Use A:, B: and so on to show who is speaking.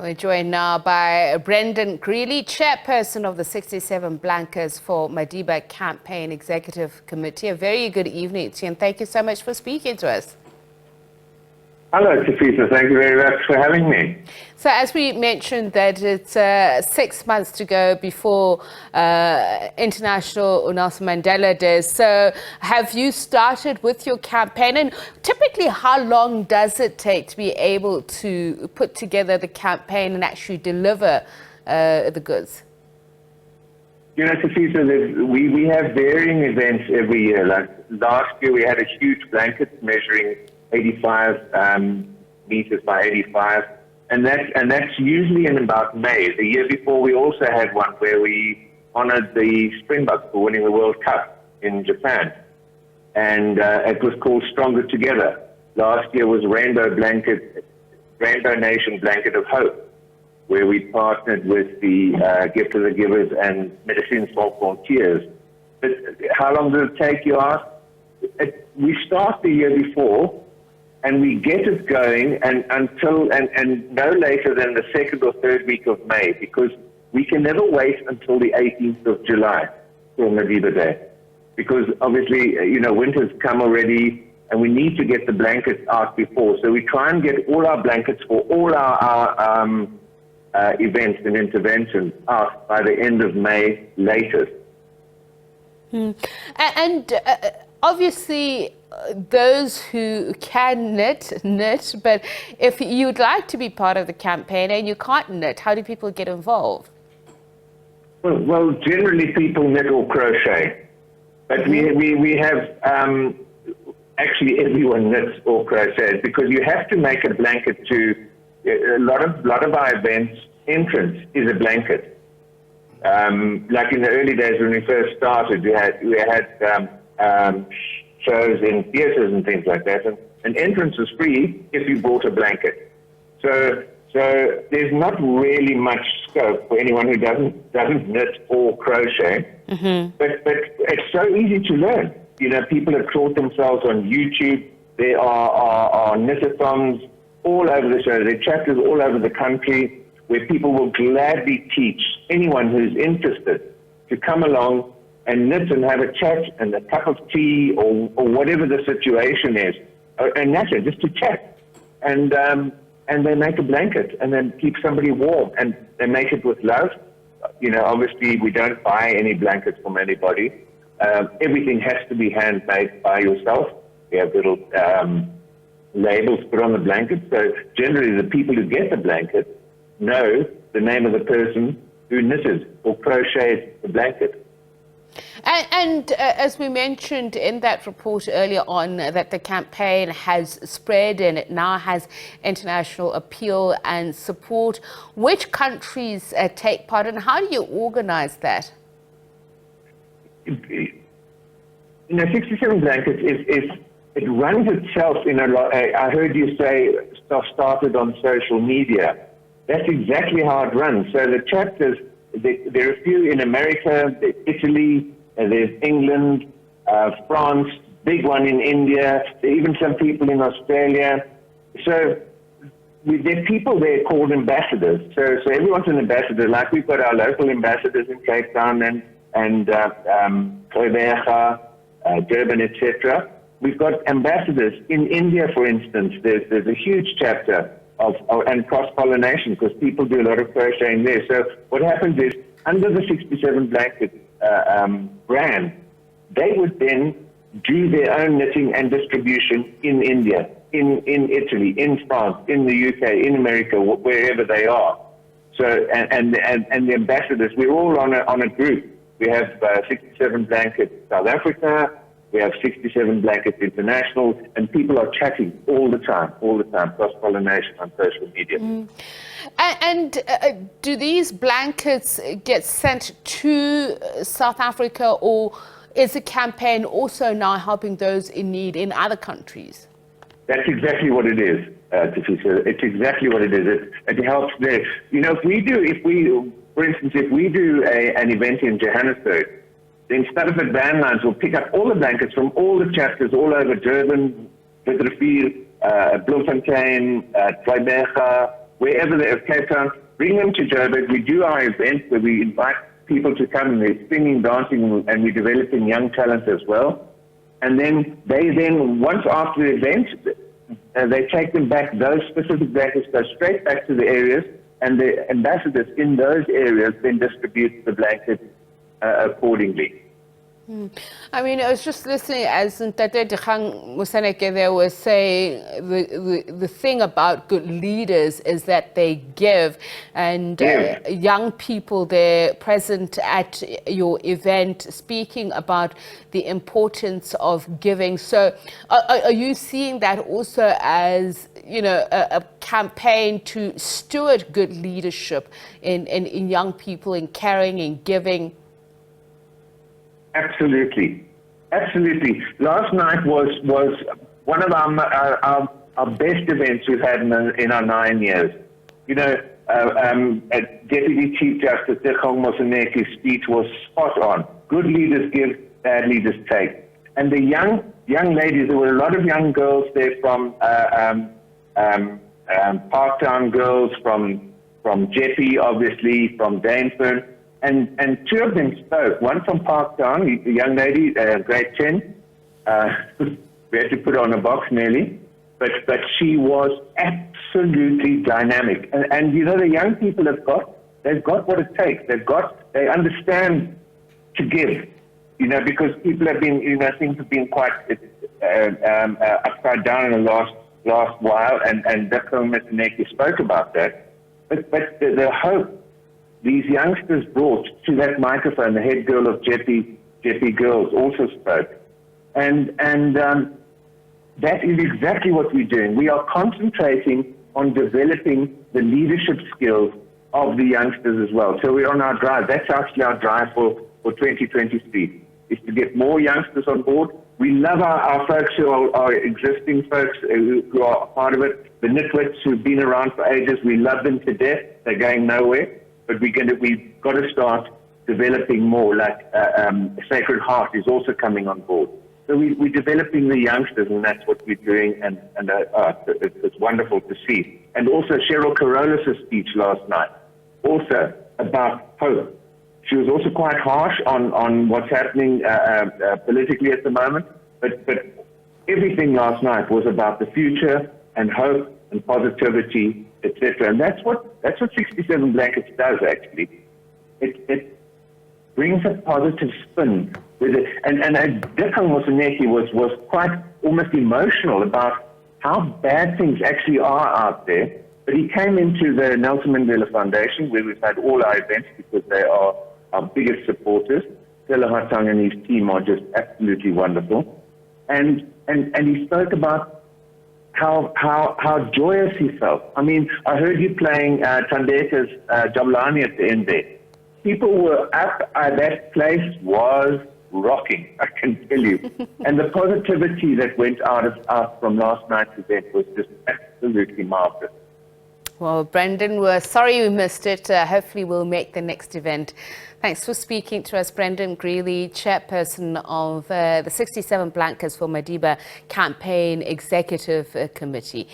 A: We're joined now by Brendan Grealy, Chairperson of the 67 Blankers for Madiba Campaign Executive Committee. A very good evening to you and thank you so much for speaking to us.
B: Hello, Tafisa. Thank you very much for having me.
A: So as we mentioned that it's 6 months to go before International Nelson Mandela Day. So have you started with your campaign? And typically, how long does it take to be able to put together the campaign and actually deliver the goods?
B: You know, Tafisa, we have varying events every year. Like last year, we had a huge blanket measuring 85 meters by 85. And that's usually in about May. The year before, we also had one where we honored the Springboks for winning the World Cup in Japan. And it was called Stronger Together. Last year was Rainbow Nation Blanket of Hope, where we partnered with the Gift of the Givers and Medicine Sans Frontiers. But how long does it take, you ask? We start the year before, and we get it going and no later than the 2nd or 3rd week of May, because we can never wait until the 18th of July for Madiba Day, because obviously, you know, winter's come already and we need to get the blankets out before. So we try and get all our blankets for all our events and interventions out by the end of May latest.
A: And obviously, those who can knit, but if you'd like to be part of the campaign and you can't knit, how do people get involved?
B: Well, generally people knit or crochet, but we have actually everyone knits or crochets, because you have to make a blanket to a lot of our events. Entrance is a blanket. Like in the early days when we first started, we had shows in theatres and things like that, and entrance is free if you bought a blanket. So there's not really much scope for anyone who doesn't knit or crochet. But it's so easy to learn. You know, people have taught themselves on YouTube. There are knitathons all over the show. There are chapters all over the country where people will gladly teach anyone who's interested to come along and knit and have a chat and a cup of tea or whatever the situation is, and that's it, just to chat. And they make a blanket and then keep somebody warm, and they make it with love. You know, obviously we don't buy any blankets from anybody. Everything has to be handmade by yourself. We have little labels put on the blanket, so generally the people who get the blanket know the name of the person who knitted or crocheted the blanket.
A: And as we mentioned in that report earlier on, that the campaign has spread and it now has international appeal and support. Which countries take part, and how do you organize that?
B: You know, 67 Blankets it runs itself in a lot. I heard you say stuff started on social media. That's exactly how it runs. So the chapters, there are a few in America, Italy, there's England, France, big one in India, even some people in Australia. So there are people there called ambassadors. So everyone's an ambassador. Like we've got our local ambassadors in Cape Town and Durban, etc. We've got ambassadors in India, for instance. There's a huge chapter and cross-pollination, because people do a lot of crocheting there. So what happens is, under the 67 Blanket brand, they would then do their own knitting and distribution in India, in Italy, in France, in the UK, in America, wherever they are. So and the ambassadors, we're all on a group. We have 67 Blankets South Africa. We have 67 Blankets International, and people are chatting all the time, cross-pollination on social media.
A: And do these blankets get sent to South Africa, or is the campaign also now helping those in need in other countries?
B: That's exactly what it is, Tafisa. It's exactly what it is. It helps there. You know, for instance, if we do an event in Johannesburg, then Stadeford Van Lines will pick up all the blankets from all the chapters all over Durban, Witrifuur, Bloemfontein, Vryburg, wherever they're Cape Town, bring them to Joburg. We do our event where we invite people to come and they're singing, dancing, and we're developing young talent as well. And then once after the event, they take them back. Those specific blankets go straight back to the areas, and the ambassadors in those areas then distribute the blankets accordingly.
A: I mean, I was just listening as Ntate Dikgang Moseneke there was saying the thing about good leaders is that they give, and young people there present at your event speaking about the importance of giving. So are you seeing that also as, you know, a campaign to steward good leadership in young people, in caring and giving?
B: Absolutely. Last night was one of our best events we've had in our 9 years. You know, Deputy Chief Justice Dikgang Moseneke's speech was spot on. Good leaders give, bad leaders take. And the young ladies, there were a lot of young girls there from Parktown girls, from Jeppe, obviously, from Dainfern. And two of them spoke. One from Parktown, a young lady, grade 10. We had to put her on a box nearly. But she was absolutely dynamic. And you know, the young people they've got what it takes. They understand to give. You know, because people have been, you know, things have been quite upside down in the last while. And Dikgang Moseneke spoke about that. But the hope these youngsters brought to that microphone, the head girl of Jeppe Girls also spoke. And that is exactly what we're doing. We are concentrating on developing the leadership skills of the youngsters as well. So we're on our drive. That's actually our drive for 2023, is to get more youngsters on board. We love our folks who are existing folks who are part of it. The nitwits who've been around for ages, we love them to death. They're going nowhere. But we've got to start developing more, like Sacred Heart is also coming on board. So we're developing the youngsters, and that's what we're doing, and it's wonderful to see. And also Cheryl Carolus' speech last night, also about hope. She was also quite harsh on what's happening politically at the moment, but everything last night was about the future and hope and positivity, etc. And that's what 67 Blankets does, actually. It brings a positive spin with it. And Dikgang Moseneke was quite almost emotional about how bad things actually are out there. But he came into the Nelson Mandela Foundation, where we've had all our events, because they are our biggest supporters. Stella Hartang and his team are just absolutely wonderful. And he spoke about how joyous he felt. I mean, I heard you playing Tandeka's Jabulani at the end there. People were up, that place was rocking, I can tell you. And the positivity that went out from last night's event was just absolutely marvelous.
A: Well, Brendan, we're sorry we missed it. Hopefully we'll make the next event. Thanks for speaking to us, Brendan Grealy, Chairperson of the 67 Blankets for Madiba Campaign Executive Committee.